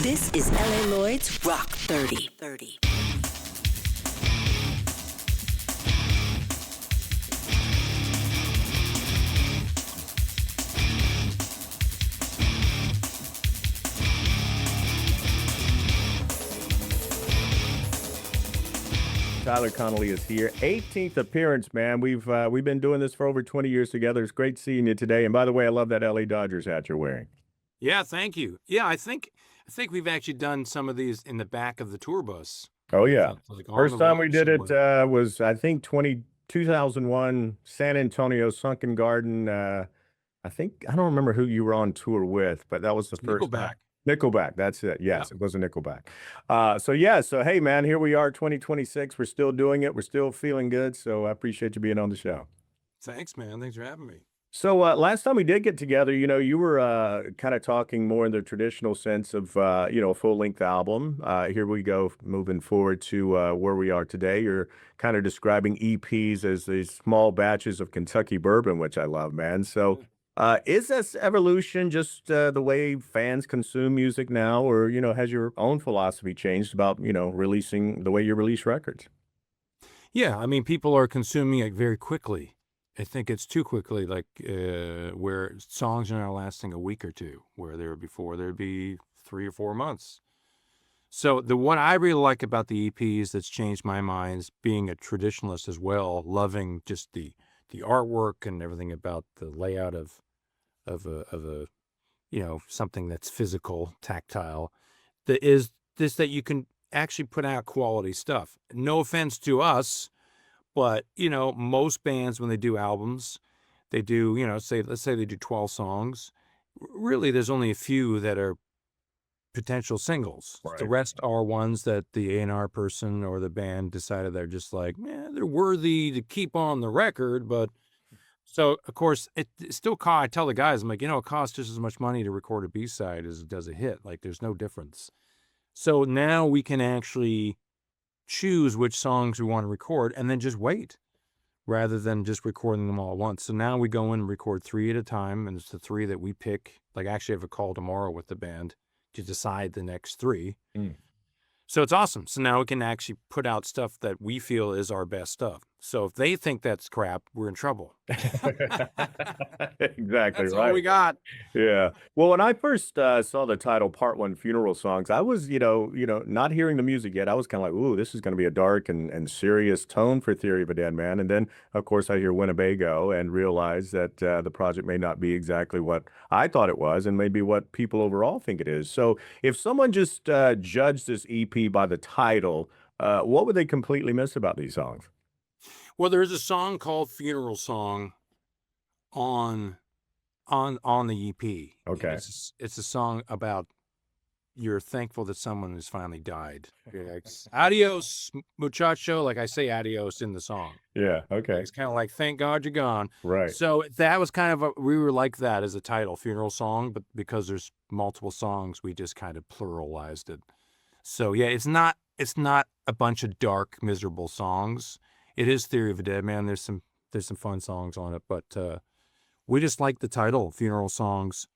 This is LA Lloyd's Rock 30. Tyler Connolly is here. 18th appearance, man. We've been doing this for over 20 years together. It's great seeing you today. And by the way, I love that LA Dodgers hat you're wearing. Yeah, thank you. Yeah, I think we've actually done some of these in the back of the tour bus. Oh yeah. Like First time we did it was I think 2001 San Antonio Sunken Garden. I don't remember who you were on tour with, but that was the first time. Nickelback, that's it. Yes, yeah. It was a Nickelback. So hey, man, here we are, 2026. We're still doing it. We're still feeling good. So I appreciate you being on the show. Thanks, man. Thanks for having me. So last time we did get together, you were kind of talking more in the traditional sense of, a full-length album. Here we go, moving forward to where we are today. You're kind of describing EPs as these small batches of Kentucky bourbon, which I love, man. So is this evolution just the way fans consume music now, or, has your own philosophy changed about, releasing the way you release records? Yeah, I mean, people are consuming it very quickly. I think it's too quickly, like where songs are now lasting a week or two, where before there'd be 3 or 4 months. So what I really like about the EPs that's changed my mind is being a traditionalist as well, loving just the artwork and everything about the layout of a something that's physical, tactile, that is this, that you can actually put out quality stuff. No offense to us, but most bands, when they do albums, they do, let's say they do 12 songs. Really, there's only a few that are potential singles. Right. The rest are ones that the A&R person or the band decided they're just like, they're worthy to keep on the record. But so, of course, it still costs. I tell the guys, I'm like, it costs just as much money to record a B-side as it does a hit. Like, there's no difference. So now we can actually choose which songs we want to record and then just wait rather than just recording them all at once. So now we go in and record 3 at a time, and it's the 3 that we pick. Like, I actually have a call tomorrow with the band to decide the next 3. So it's awesome. So now we can actually put out stuff that we feel is our best stuff. So if they think that's crap, we're in trouble. Exactly. That's all we got. Yeah. Well, when I first saw the title Part 1 Funeral Songs, I was, not hearing the music yet. I was kind of like, ooh, this is going to be a dark and serious tone for Theory of a Deadman. And then, of course, I hear Winnebago and realize that the project may not be exactly what I thought it was and maybe what people overall think it is. So if someone just judged this EP by the title, what would they completely miss about these songs? Well, there's a song called Funeral Song on the EP. Okay. It's a song about you're thankful that someone has finally died. Like, adios, muchacho. Like, I say adios in the song. Yeah, okay. It's kind of like, thank God you're gone. Right. So that was kind of we were like that as a title, Funeral Song, but because there's multiple songs, we just kind of pluralized it. So yeah, it's not a bunch of dark, miserable songs. It is Theory of a Deadman. There's some fun songs on it, but we just like the title, Funeral Songs.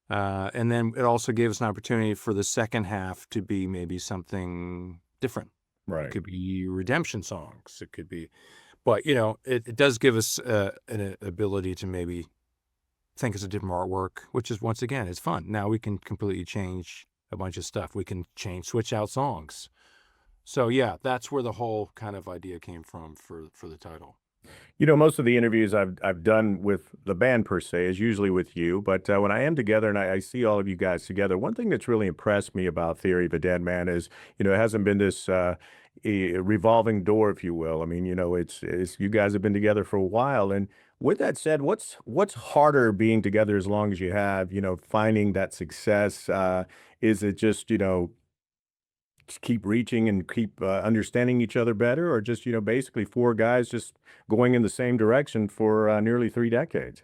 And then it also gave us an opportunity for the second half to be maybe something different. Right. It could be redemption songs. It could be, but it does give us an ability to maybe think it's a different artwork, which is, once again, it's fun. Now we can completely change a bunch of stuff. We can switch out songs. So yeah, that's where the whole kind of idea came from for the title. Most of the interviews I've done with the band per se is usually with you, but when I am together and I see all of you guys together, one thing that's really impressed me about Theory of a Deadman is, it hasn't been this revolving door, if you will. I mean, it's you guys have been together for a while, and with that said, what's harder being together as long as you have, finding that success? Is it just, keep reaching and keep understanding each other better, or just, basically 4 guys just going in the same direction for nearly 3 decades?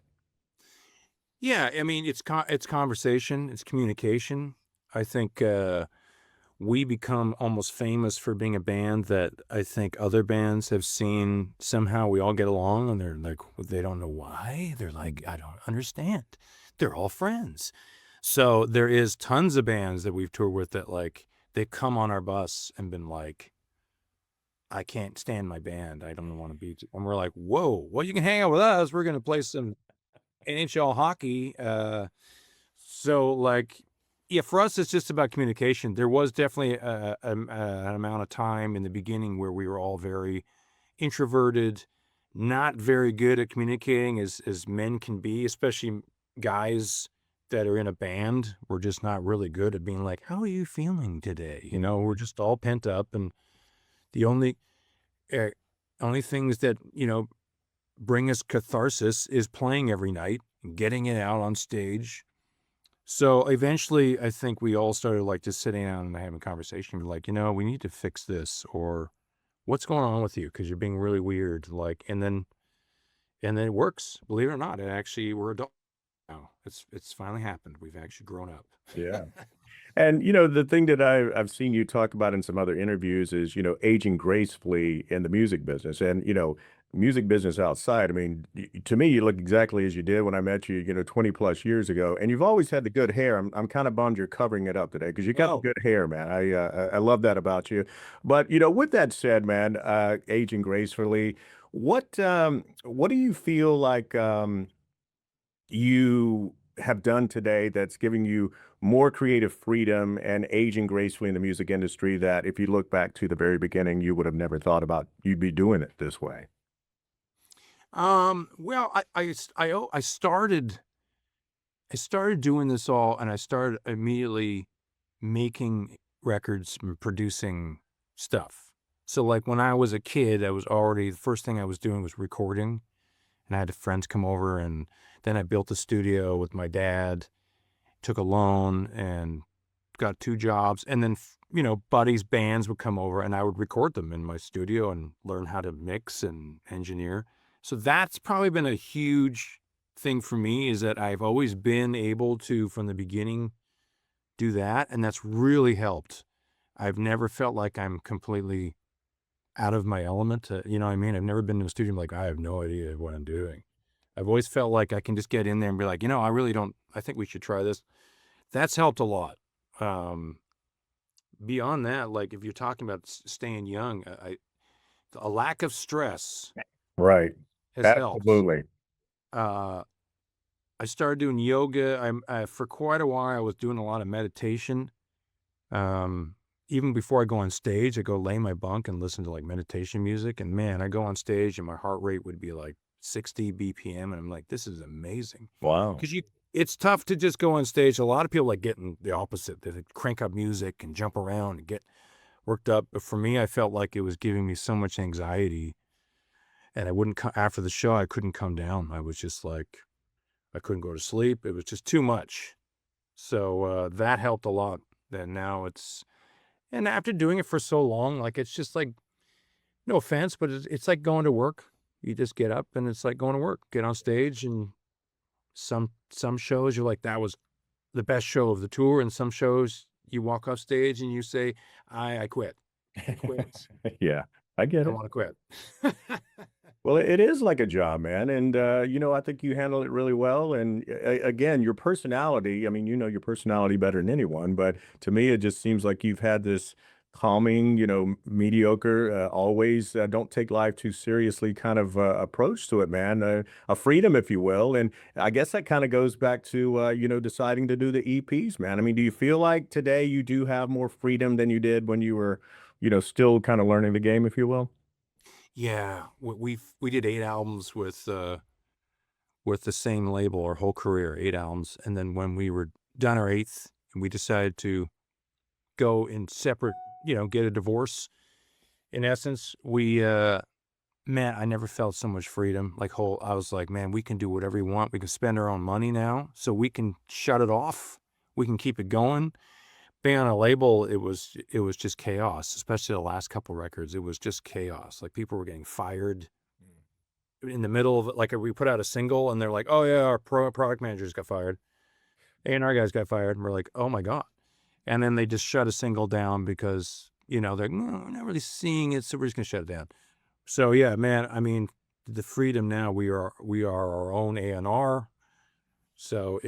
Yeah, I mean, it's conversation, it's communication. I think we become almost famous for being a band that I think other bands have seen. Somehow we all get along, and they're like, they don't know why. They're like, I don't understand. They're all friends. So there is tons of bands that we've toured with that like they come on our bus and been like, I can't stand my band. I don't want to be. And we're like, whoa, well, you can hang out with us. We're going to play some NHL hockey. So like, yeah, for us, it's just about communication. There was definitely an amount of time in the beginning where we were all very introverted, not very good at communicating as men can be, especially guys that are in a band. We're just not really good at being like, how are you feeling today? You know, we're just all pent up, and the uh, only things that, you know, bring us catharsis is playing every night and getting it out on stage. So eventually, I think we all started like just sitting down and having a conversation. We're like, you know, we need to fix this, or what's going on with you? Because you're being really weird. Like, and then it works. Believe it or not, it actually we're adults now. It's finally happened. We've actually grown up. Yeah. And the thing that I've seen you talk about in some other interviews is, aging gracefully in the music business, and music business outside. I mean, to me, you look exactly as you did when I met you, 20 plus years ago, and you've always had the good hair. I'm kind of bummed you're covering it up today because you got the Oh, good hair, man. I love that about you. But with that said, man, aging gracefully, what do you feel like you have done today that's giving you more creative freedom and aging gracefully in the music industry that if you look back to the very beginning, you would have never thought about you'd be doing it this way? well, I started doing this all, and I started immediately making records and producing stuff. So like when I was a kid, the first thing I was doing was recording, and I had friends come over, and then I built a studio with my dad, took a loan, and got 2 jobs. And then, buddies, bands would come over, and I would record them in my studio and learn how to mix and engineer. So that's probably been a huge thing for me, is that I've always been able to, from the beginning, do that. And that's really helped. I've never felt like I'm completely out of my element. You know what I mean? I've never been to a studio and like, I have no idea what I'm doing. I've always felt like I can just get in there and be like, I really don't, I think we should try this. That's helped a lot. Um, Beyond that, like if you're talking about staying young, a lack of stress Right. has helped. Absolutely. Uh, I started doing yoga. For quite a while, I was doing a lot of meditation. Um, Even before I go on stage, I go lay in my bunk and listen to like meditation music. And man, I go on stage and my heart rate would be like 60 BPM. And I'm like, this is amazing. Wow. Because it's tough to just go on stage. A lot of people like getting the opposite. They crank up music and jump around and get worked up. But for me, I felt like it was giving me so much anxiety, and I wouldn't after the show, I couldn't come down. I was just like, I couldn't go to sleep. It was just too much. So that helped a lot. Then now and after doing it for so long, like it's just like, no offense, but it's like going to work. You just get up and it's like going to work, get on stage, and some shows you're like, that was the best show of the tour, and some shows you walk off stage and you say, I quit. I quit. Yeah, I get I it. want to quit. Well, it is like a job, man. And, I think you handle it really well. And again, your personality, I mean, you know your personality better than anyone, but to me, it just seems like you've had this calming, mediocre, always don't take life too seriously kind of approach to it, man. A freedom, if you will. And I guess that kind of goes back to, deciding to do the EPs, man. I mean, do you feel like today you do have more freedom than you did when you were, still kind of learning the game, if you will? Yeah, we did 8 albums with the same label our whole career, 8 albums, and then when we were done our eighth, and we decided to go in separate, get a divorce. In essence, man, I never felt so much freedom. I was like, man, we can do whatever we want. We can spend our own money now, so we can shut it off. We can keep it going. Being on a label, it was just chaos, especially the last couple records. It was just chaos. Like people were getting fired in the middle of it. Like we put out a single and they're like, oh yeah, our product managers got fired. A&R guys got fired. And we're like, oh my God. And then they just shut a single down because, they're no, we're not really seeing it. So we're just going to shut it down. So yeah, man, I mean, the freedom now, we are our own A&R. So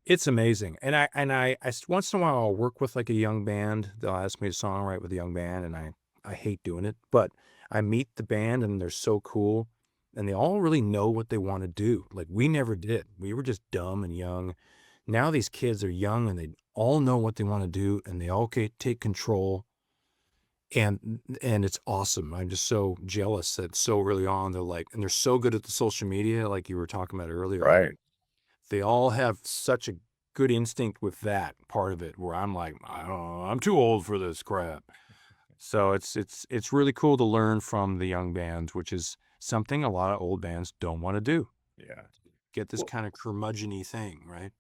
It's amazing. Once in a while I'll work with like a young band. They'll ask me to songwrite with a young band, and I hate doing it, but I meet the band and they're so cool, and they all really know what they want to do. Like we never did. We were just dumb and young. Now these kids are young and they all know what they want to do, and they all take control. And it's awesome. I'm just so jealous that so early on they're like, and they're so good at the social media, like you were talking about earlier. Like Right. they all have such a good instinct with that part of it, where I'm like, I don't know, I'm too old for this crap. So it's really cool to learn from the young bands, which is something a lot of old bands don't want to do. Yeah. Get this kind of curmudgeon-y thing, right?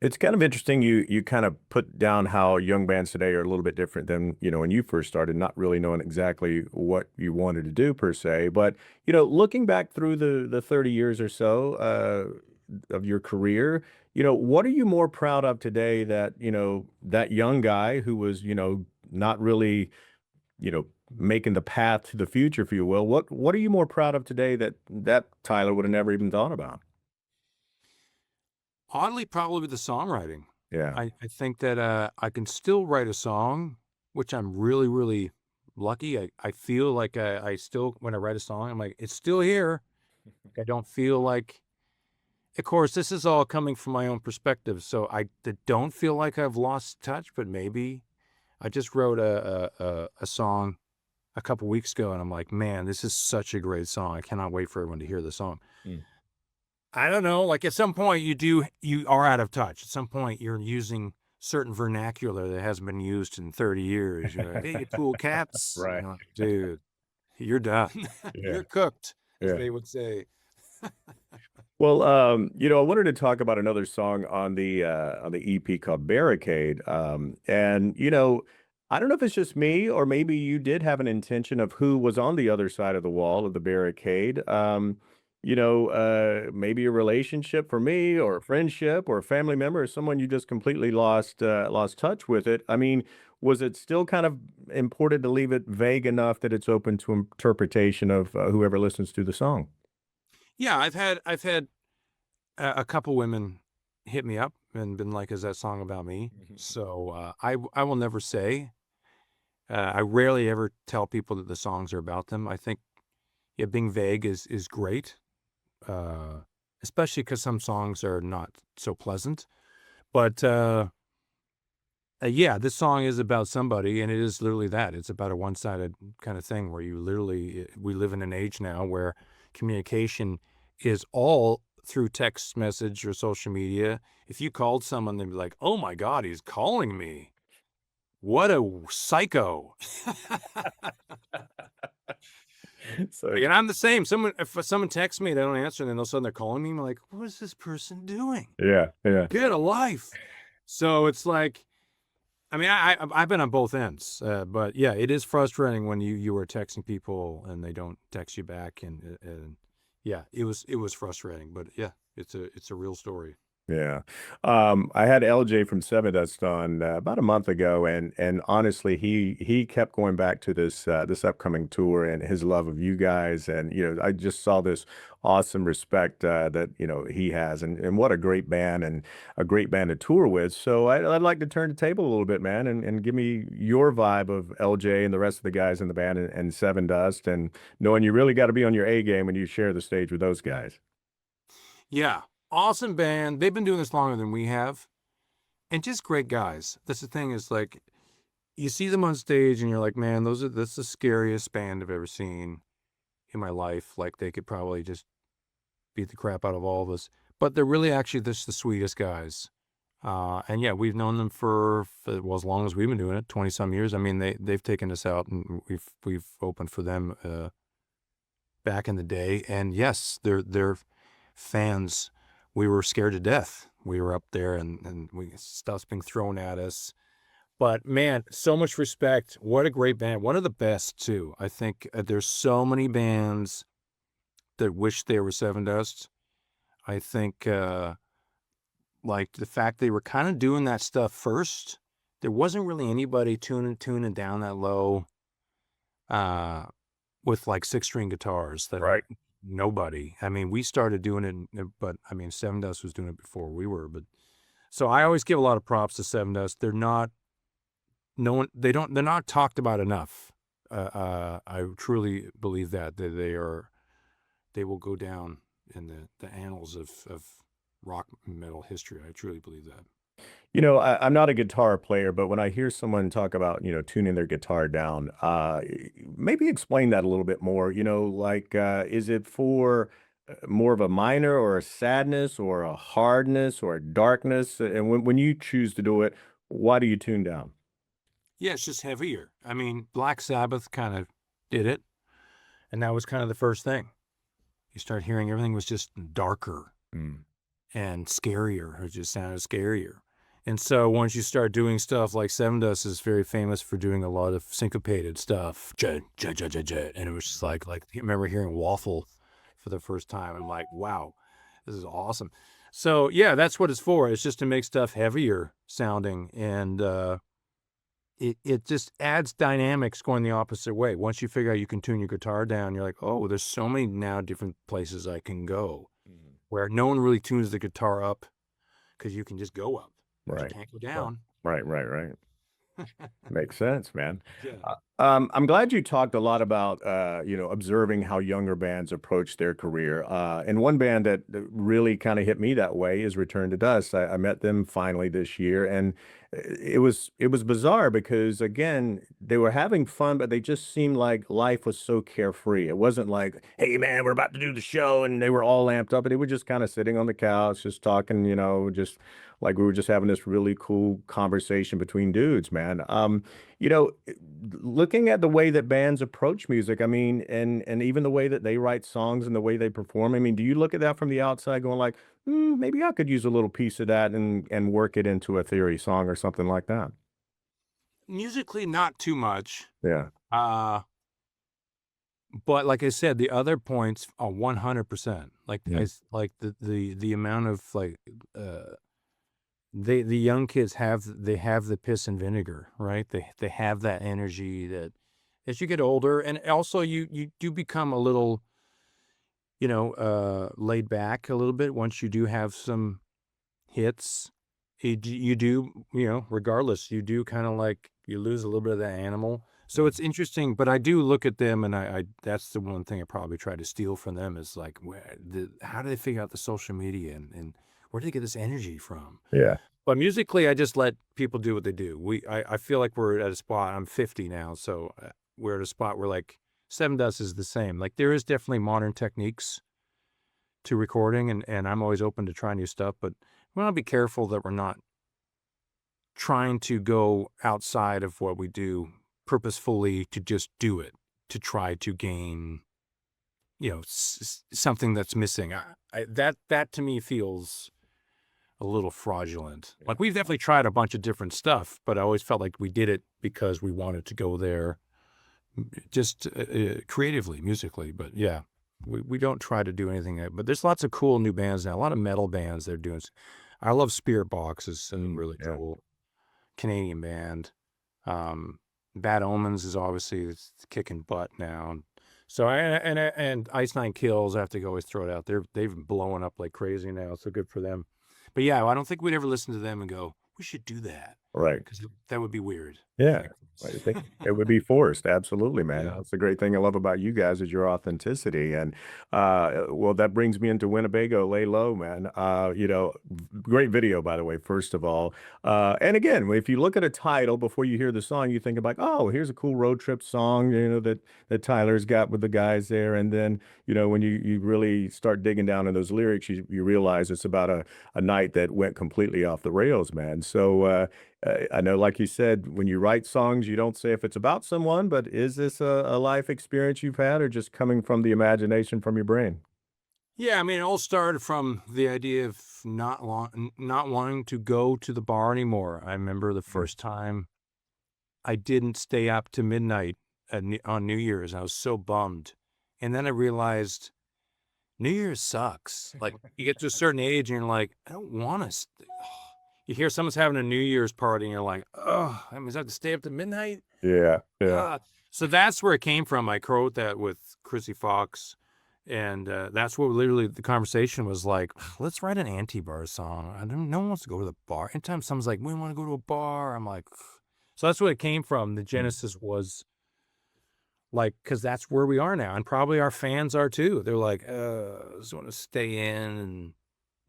It's kind of interesting you kind of put down how young bands today are a little bit different than, when you first started, not really knowing exactly what you wanted to do per se. But, looking back through the 30 years or so of your career, what are you more proud of today that, that young guy who was, not really, making the path to the future, if you will, what are you more proud of today that Tyler would have never even thought about? Oddly, probably the songwriting. Yeah. I think that I can still write a song, which I'm really, really lucky. I feel like I still, when I write a song, I'm like, it's still here. I don't feel like, of course, this is all coming from my own perspective. So don't feel like I've lost touch, but maybe I just wrote a song a couple weeks ago, and I'm like, man, this is such a great song. I cannot wait for everyone to hear the song. Mm. I don't know. Like at some point you are out of touch. At some point you're using certain vernacular that hasn't been used in 30 years. You're like, hey, you cool cats. Right. You're like, dude, you're done. Yeah. You're cooked, as Yeah. they would say. Well, I wanted to talk about another song on the EP called Barricade. And I don't know if it's just me or maybe you did have an intention of who was on the other side of the wall of the barricade. Maybe a relationship for me or a friendship or a family member or someone you just completely lost touch with it. I mean, was it still kind of important to leave it vague enough that it's open to interpretation of whoever listens to the song? Yeah, I've had a couple women hit me up and been like, "Is that song about me?" So I will never say. I rarely ever tell people that the songs are about them. I think, yeah, being vague is great, uh, especially because some songs are not so pleasant. But yeah, this song is about somebody, and it is literally that. It's about a one-sided kind of thing where we live in an age now where communication is all through text message or social media. If you called someone, they'd be like, "Oh my God, he's calling me. What a psycho." So And I'm the same. If someone texts me, they don't answer, and then all of a sudden they're calling me. I'm like, "What is this person doing? yeah, yeah. Get a life." So it's like, I mean, I've been on both ends, but yeah, it is frustrating when you are texting people and they don't text you back, and yeah, it was frustrating, but yeah, it's a real story. Yeah. I had LJ from Sevendust on about a month ago, and honestly, he kept going back to this upcoming tour and his love of you guys, and I just saw this awesome respect that he has, and what a great band and a great band to tour with. So I'd like to turn the table a little bit, man, and give me your vibe of LJ and the rest of the guys in the band and Sevendust, and knowing you really got to be on your A game when you share the stage with those guys. Yeah, awesome band. They've been doing this longer than we have, and just great guys. That's the thing, is like, you see them on stage and you're like, man, that's the scariest band I've ever seen in my life. Like they could probably just beat the crap out of all of us, but they're really actually just the sweetest guys. And yeah, we've known them for well, as long as we've been doing it, 20 some years. I mean, they've taken us out, and we've opened for them back in the day. And yes, they're fans. We were scared to death. We were up there, and stuff's being thrown at us. But man, so much respect. What a great band. One of the best too. I think there's so many bands that wish they were Sevendust. I think like the fact they were kind of doing that stuff first. There wasn't really anybody tuning down that low uh, with like 6-string guitars. Right. Nobody. I mean, we started doing it, but I mean, Sevendust was doing it before we were. But So I always give a lot of props to Sevendust. They're not they're not talked about enough. I truly believe that they will go down in the annals of rock metal history. I truly believe that. I'm not a guitar player, but when I hear someone talk about, tuning their guitar down, maybe explain that a little bit more. Is it for more of a minor or a sadness or a hardness or a darkness? And when you choose to do it, why do you tune down? Yeah, it's just heavier. I mean, Black Sabbath kind of did it, and that was kind of the first thing. You start hearing everything was just darker Mm. and scarier. It just sounded scarier. And so once you start doing stuff like Sevendust is very famous for doing a lot of syncopated stuff, jet, jet, jet, jet, jet. And it was just like I remember hearing Waffle for the first time. I'm like, wow, this is awesome. So yeah, that's what it's for. It's just to make stuff heavier sounding, and it just adds dynamics going the opposite way. Once you figure out you can tune your guitar down, you're like, oh, there's so many now different places I can go, where no one really tunes the guitar up because you can just go up. But you Right. can't go down. Right. Makes sense, man. Yeah. I'm glad you talked a lot about, observing how younger bands approach their career. And one band that really kind of hit me that way is Return to Dust. I met them finally this year, and it was bizarre because again, they were having fun, but they just seemed like life was so carefree. It wasn't like, hey man, we're about to do the show, and they were all amped up, and they were just kind of sitting on the couch, just talking, just like we were just having this really cool conversation between dudes, man. You know, looking at the way that bands approach music, I mean, and even the way that they write songs and the way they perform, I mean, do you look at that from the outside going like, maybe I could use a little piece of that and work it into a theory song or something like that? Musically, not too much. Yeah. Uh, but like I said, the other points are 100%. Like Yeah. like the amount of the young kids they have the piss and vinegar, right? They have that energy that as you get older, and also you do become a little, laid back a little bit once you do have some hits. You do, regardless, you do kind of like you lose a little bit of that animal. So it's interesting, but I do look at them, and I that's the one thing I probably try to steal from them is like, how do they figure out the social media and where do they get this energy from? Yeah. But musically, I just let people do what they do. I feel like we're at a spot. I'm 50 now, so we're at a spot where like Sevendust is the same. Like there is definitely modern techniques to recording, and I'm always open to try new stuff. But we want to be careful that we're not trying to go outside of what we do purposefully to just do it to try to gain, something that's missing. That to me feels a little fraudulent. Like we've definitely tried a bunch of different stuff, but I always felt like we did it because we wanted to go there just creatively, musically. But yeah, we don't try to do anything. But there's lots of cool new bands now, a lot of metal bands they're doing. I love Spirit Box. It's really Yeah. cool. Canadian band. Bad Omens is obviously it's kicking butt now. So and Ice Nine Kills, I have to always throw it out. They've been blowing up like crazy now. So good for them. But yeah, I don't think we'd ever listen to them and go, we should do that. Right. Because that would be weird. Yeah. I think it would be forced. Absolutely, man. Yeah. That's the great thing I love about you guys is your authenticity. And well, that brings me into Winnebago, Lay Low, man. Great video, by the way, first of all. And again, if you look at a title before you hear the song, you think about, oh, here's a cool road trip song, that Tyler's got with the guys there. And then, when you really start digging down in those lyrics, you realize it's about a night that went completely off the rails, man. So I know, like you said, when you write songs, you don't say if it's about someone, but is this a life experience you've had or just coming from the imagination from your brain? Yeah, I mean, it all started from the idea of not wanting to go to the bar anymore. I remember the first time I didn't stay up to midnight on New Year's. I was so bummed. And then I realized New Year's sucks. Like you get to a certain age and you're like, I don't want to. You hear someone's having a New Year's party and you're like, oh, I mean, I have to stay up to midnight. Yeah. So that's where it came from. I wrote that with Chrissy Fox And that's what literally the conversation was like. Let's write an anti-bar song. No one wants to go to the bar. Anytime someone's like, we want to go to a bar, I'm like, so that's what it came from. The genesis was like, because that's where we are now, and probably our fans are too. They're like, I just want to stay in and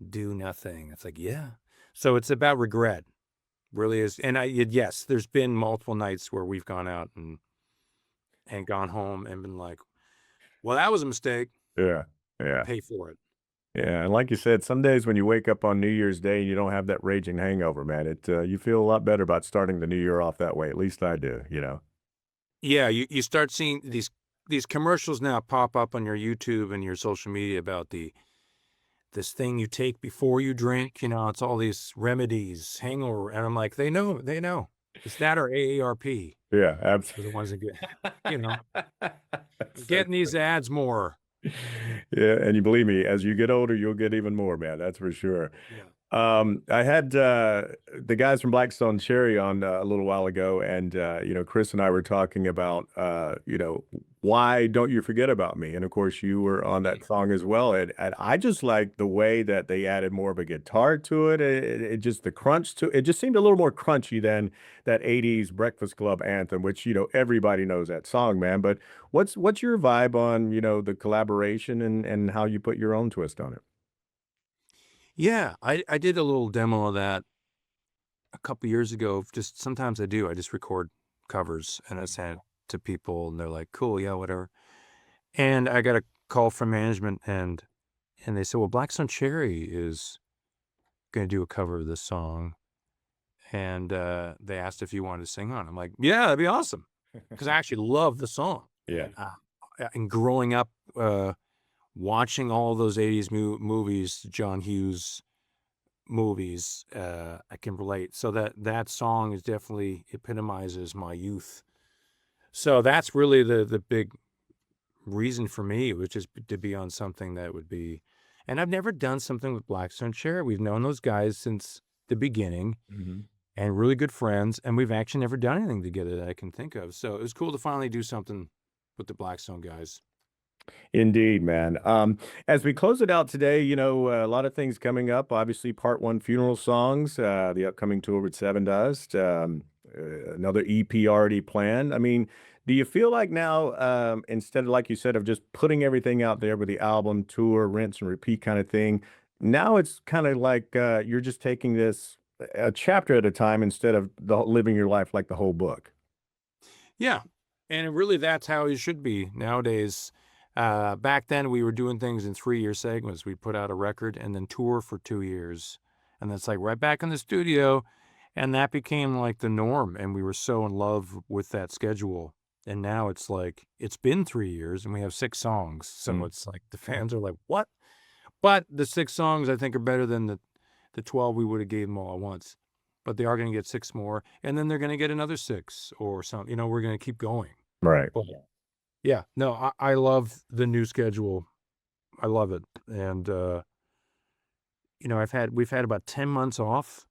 do nothing. It's like, yeah. So it's about regret, really is. And yes, there's been multiple nights where we've gone out and gone home and been like, well, that was a mistake. Yeah. Yeah. Pay for it. Yeah, and like you said, some days when you wake up on New Year's Day and you don't have that raging hangover, man, you feel a lot better about starting the new year off that way. At least I do, you know. Yeah, you start seeing these commercials now pop up on your YouTube and your social media about this thing you take before you drink. You know, it's all these remedies, hangover, and I'm like, they know. It's that or AARP. Yeah, For absolutely. the ones that get, you know, getting these ads more. Yeah, and you believe me, as you get older, you'll get even more, man. That's for sure. Yeah. I had the guys from Blackstone Cherry on a little while ago, and you know, Chris and I were talking about you know, why don't you forget about me? And of course, you were on that song as well. And I just like the way that they added more of a guitar to it. It just the crunch to it just seemed a little more crunchy than that '80s Breakfast Club anthem, which you know everybody knows that song, man. But what's your vibe on you know the collaboration and how you put your own twist on it? Yeah, I did a little demo of that a couple years ago. Just sometimes I do. I just record covers and I send it to people, and they're like, "Cool, yeah, whatever." And I got a call from management, and they said, "Well, Blackstone Cherry is going to do a cover of this song," and they asked if you wanted to sing on it. I'm like, "Yeah, that'd be awesome," because I actually love the song. Yeah. And growing up, watching all those '80s movies, John Hughes movies, I can relate. So that song is definitely epitomizes my youth. So that's really the big reason for me, which is to be on something that would be. And I've never done something with Blackstone Cherry. We've known those guys since the beginning and really good friends, and we've actually never done anything together that I can think of. So it was cool to finally do something with the Blackstone guys. Indeed, man. As we close it out today, you know, a lot of things coming up. Obviously, part one funeral songs, the upcoming tour with Sevendust, another EP already planned. I mean, do you feel like now, instead of like you said, of just putting everything out there with the album, tour, rinse and repeat kind of thing, now it's kind of like you're just taking this a chapter at a time instead of living your life like the whole book? Yeah. And really, that's how it should be nowadays. Back then, we were doing things in 3-year segments. We'd put out a record and then tour for 2 years. And that's like right back in the studio. And that became like the norm. And we were so in love with that schedule. And now it's like, it's been 3 years and we have 6 songs. So it's like the fans are like, what? But the 6 songs, I think, are better than the 12 we would have gave them all at once. But they are going to get 6 more. And then they're going to get another 6 or something. You know, we're going to keep going. Right. But yeah, no, I love the new schedule. I love it. And, you know, we've had about 10 months off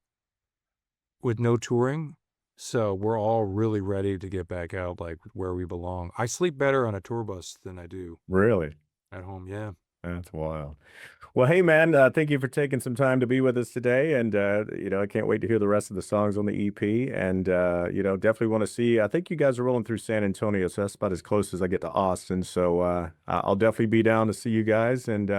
with no touring. So we're all really ready to get back out, like where we belong. I sleep better on a tour bus than I do Really? at home. Yeah. That's wild. Well, hey, man, thank you for taking some time to be with us today. And, you know, I can't wait to hear the rest of the songs on the EP. And, you know, definitely want to see. I think you guys are rolling through San Antonio, so that's about as close as I get to Austin. So I'll definitely be down to see you guys and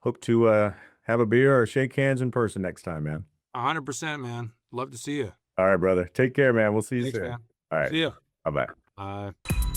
hope to have a beer or shake hands in person next time, man. 100%, man. Love to see you. All right, brother. Take care, man. We'll see you Thanks, soon. man. All right. See ya. Bye-bye. Bye.